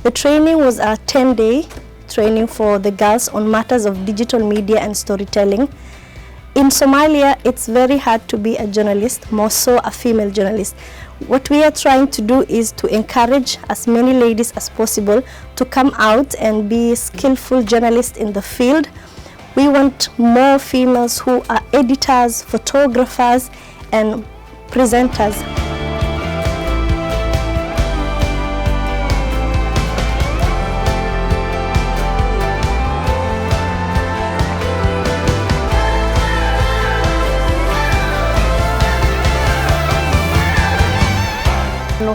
The training was a 10-day training for the girls on matters of digital media and storytelling. In Somalia, it's very hard to be a journalist, more so a female journalist. What we are trying to do is to encourage as many ladies as possible to come out and be skillful journalists in the field. We want more females who are editors, photographers, and presenters.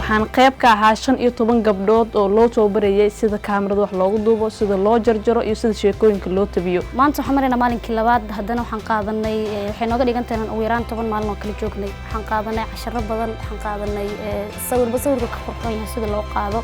waxaan qayb ka ahaa 15 gabdhood oo loo tababarayay sida kaamirada wax loogu duubo sida loo jarjaro iyo sida sheekooyinka loo tabiyo maanta waxaan mareynaa maalinkii labaad haddana waxaan qaadanay waxay nooga dhigan tahay ugu yaraan 10 maalin oo kala joognay waxaan qaadanay casharro badan waxaan qaadanay sawirka ka qurxoon yahay sida loo qaado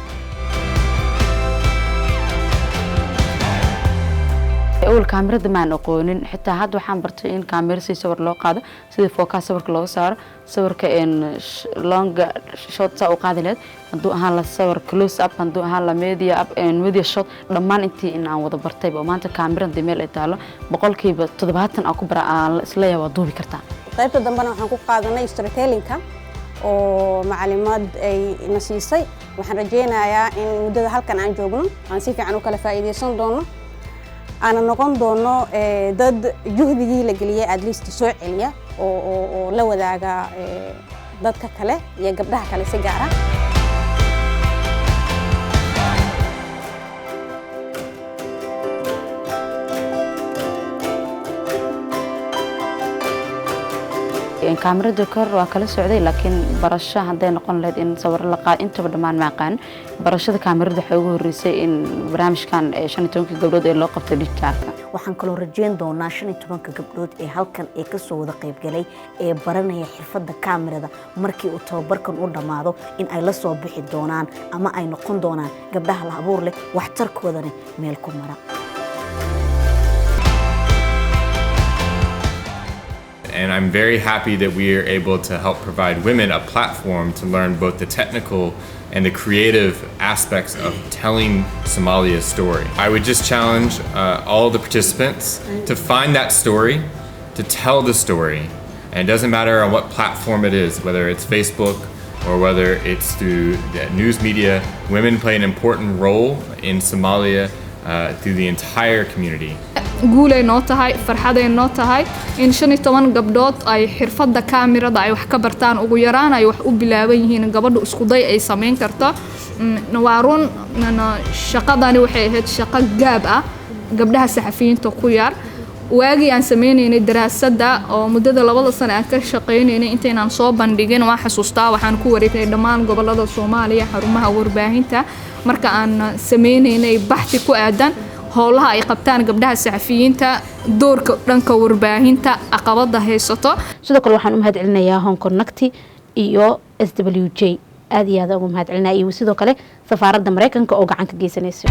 أول كاميرا ما نقولين حتى هاد وحن برتين كاميرا سي صور لو قاده سيدي فوكس صور لو صار صور كأن لونج شوت أو قادلات ندو هلا صور كلوز أب ندو هلا ميديا أب إن ميديا شوت لما أنتي إن عوض برتين وما أنت كاميرا دميل إتاله بقول كي بتضبطن أكو برا إسلايا وضوبي كرتا طيب تدمرنا وحنكون قادنا ستوري كا ومعلومات أي نسيسي وحنرجينا يا إن مدة هالكن عن جوجنا عن سيف عنو كلا فائدة صندوقنا أنا نقول دونه ضد جهدي لجلية أدليست سوء عليا ولو ذاك ضد كله يجبرها كله سجارة إن كاميرا ذكر وكله سعودي لكن برشة عندنا نقول لهذا إن صور اللقاء أنت بدمان معقن برشة كاميرا ده حقوق الرئيسي إن برامج كان عشان يتوقف قبلود اللي قفت اللي تعرفه. وحن كلو رجين دونا عشان يتوقف قبلود هل كان كسو ذقيب جلي برنا يحرف الكاميرا ده مركي وتوبر كن قرد معه إن أي لصو بحد دونان أما أي نقون دونان قبلها العبور له واحترك وذني ميلكم مرة. And I'm very happy that we are able to help provide women a platform to learn both the technical and the creative aspects of telling Somalia's story. I would just challenge all the participants to find that story, to tell the story. And it doesn't matter on what platform it is, whether it's Facebook or whether it's through the news media. Women play an important role in Somalia through the entire community. guulay noo tahay farxaday noo tahay in 15 gabdhood ay xirfadda kaamirada ay wax ka bartaan ugu yaraan ay wax u bilaaban yihiin gabadhu isku day ay sameyn karto waarun shaqadani waxay ahayd shaqo gaab ah gabdhaha saxafiyiinta ku yar waagi aan sameeynay daraasadda oo muddada 2 sano aan ka shaqeynay intaynaan soo bandhigin waan xasuustaa waxaan ku wareegnay dhammaan gobolada Soomaaliya xarumaha warbaahinta marka aan sameeynay baxthi ku aadan howlaha ay qabtaan gabdhaha saxafiyiinta doorka dhanka warbaahinta aqabada haysato sidoo kale waxaan u mahadcelinayaa Hong Connect iyo SWJ aad iyo aad ugu mahadcelinayaa iyo sidoo kale safaaradda Mareykanka oo gacan ka geysanaysa